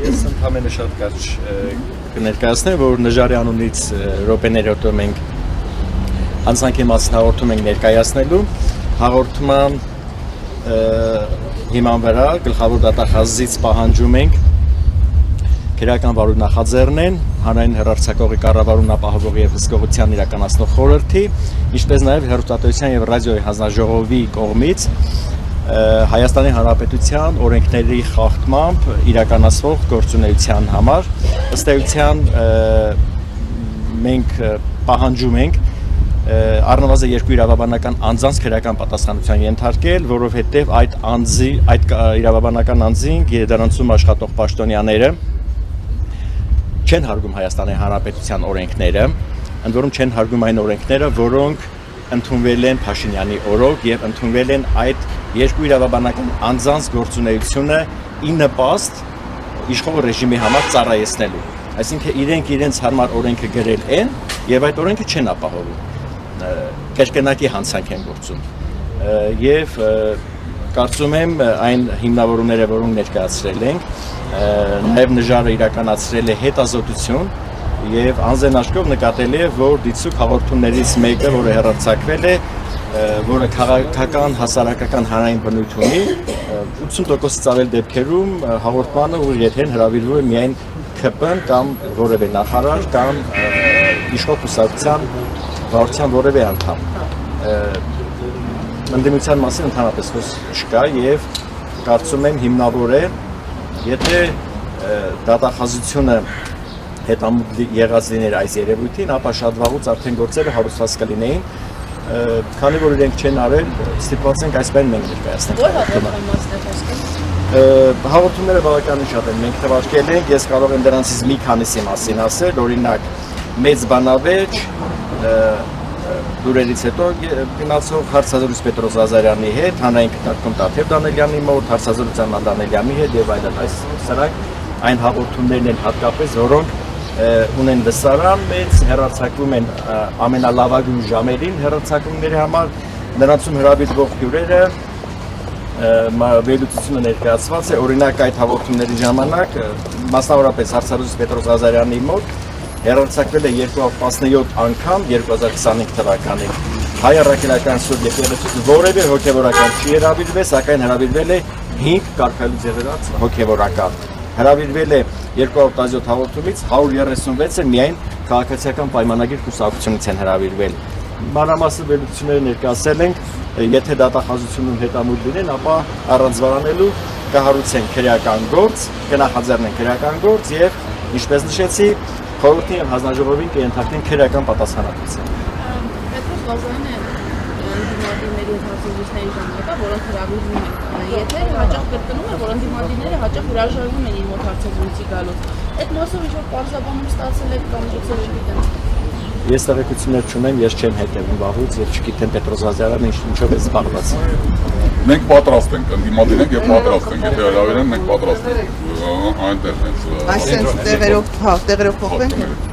Ես ընդհանրապես շատ կարճ կներկայացնեմ, որ նժարի անունից րոպեների հետո մենք անցանքի մասին հաղորդում ենք ներկայացնելու հաղորդման հիման վրա գլխավոր դատախազից պահանջում ենք քրեական վարույթ նախաձեռնեն հանրային հեռարձակողի կառավարումն ապահովող եւ հսկողության իրականացնող խորհրդի, ինչպես նաեւ հեռուստատեսության եւ ռադիոյի հանձնաժողովի կողմից Հայաստանի Հանրապետության օրենքների խախտմամբ իրականացվող գործունեության համար ըստ էության մենք պահանջում ենք առնվազն երկու իրավաբանական անձանց քրեական պատասխանատվության ենթարկել, որովհետեւ այդ իրավաբանական անձին դրանցում աշխատող պաշտոնյաները չեն հարգում Հայաստանի Հանրապետության օրենքները, ընդ որում չեն հարգում այն օրենքները, որոնք ընդունվել են Փաշինյանի օրոք եւ ընդունվել են այդ երկու իրավաբանական անձանց գործունեությունը ի նպաստ իշխող ռեժիմի համար ծառայեցնելու։ Այսինքն իրենց հարմար օրենքը գրել են եւ այդ օրենքը չեն ապահովում։ Կրկնակի հանցանք են գործում։ Եվ կարծում եմ այն հիմնավորումները, որոնք ներկայացրել ենք, նաև նժարը իրականացրել է հետազոտություն եւ անձեն աչքով նկատելի է, որ դիցուք հաղորդումներից մեկը, որը հեռարձակվել է, որը քաղաքական, հասարակական հանրային բնույթ ունի, 80%-ից ավել դեպքերում հաղորդմանը ու եթերին հրավիրվում է միայն ԿՊ-ն կամ որևէ նախարար կամ իշխող կուսակցության վարչության որևէ անդամ։ Ընդդիմության մասին ընդհանրապես խոսք չկա եւ կարծում եմ հիմնավոր է, եթե դատախազությունը հետամուտ եղած լիներ այս երևույթին, ապա շատ վաղուց արդեն գործերը հարուցված կլինեին, քանի որ իրենք չեն արել, ստիպված ենք այսպես մենք ներկայացնենք։ Որ հաղորդման մասն է խոսքը։ Հաղորդումները բավականին շատ են, մենք թվարկել ենք, ես կարող եմ դրանցից մի քանիսի մասին ասել, օրինակ մեծ բանավեճ դուրերից հետո գնացող հարցազրույց Պետրոս Ղազարյանի հետ, հանրային քննարկում Տաթև Դանելյանի մոտ, հարցազրույցան Դանելյանի հետ եւ այլն, սրանք այն հաղորդումներն են հատկապես, որոնք ունեն լսարան մեծ, հեռարձակվում են ամենալավագույն ժամերին հեռարձակումների համար, նրանցում հրավիրվող հյուրերը վերլուծությունը ներկայացված է, օրինակ այդ հաղորդումների ժամանակ մասնավորապես հարցազրույց Պետրոս Ղազարյանի մոտ հեռարձակվել է 217 անգամ 2025 թվականին։ Հայ առաքելական սուր եկեղեցուց որևէ հոգևորական չի հրավիրվել, սակայն հրավիրվել է 5 կարգալից եղած հոգևորական։ Հրավիրվել է 217 հաղորդումից 136-ը միայն քաղաքացիական պայմանագիր կուսակցությունից են հրավիրվել։ Մանրամասն վերլուծությունները ներկայացել ենք, եթե դատախազությունում հետամուտ լինեն, ապա առանց վարանելու կհարուցեն քրեական գործ, կնախաձեռնեն քրեական գործ եւ ինչպես նշեցի, խորհրդին եւ հանձնաժողովին կենթարկեն քրեական պատասխանատվություն։ Պետրոս Ղազարյանը ընդդիմադիրների հարցազրույցների ժամանակ, որոնք հրավիրվում են, եթե հաճախ կրկնում է, որ ընդդիմադիրները հաճախ հրաժարվում են իր մոտ հարցազրույցի գալուց։ Այդ մասով ինչ-որ պարզաբանում ստացել եք կամ գուցե չգիտեմ։ Ես տեղեկություններ չունեմ, ես չեմ հետևում վաղուց եւ չգիտեմ Պետրոս Ղազարյանը ինչով է զբաղված։ Մենք պատրաստ ենք, ընդդիմադիր ենք եւ պատրաստ ենք, եթե հրավիրեն, մենք պատրաստ ենք այնտեղ։ Այսինքն տեղերով փոխվենք։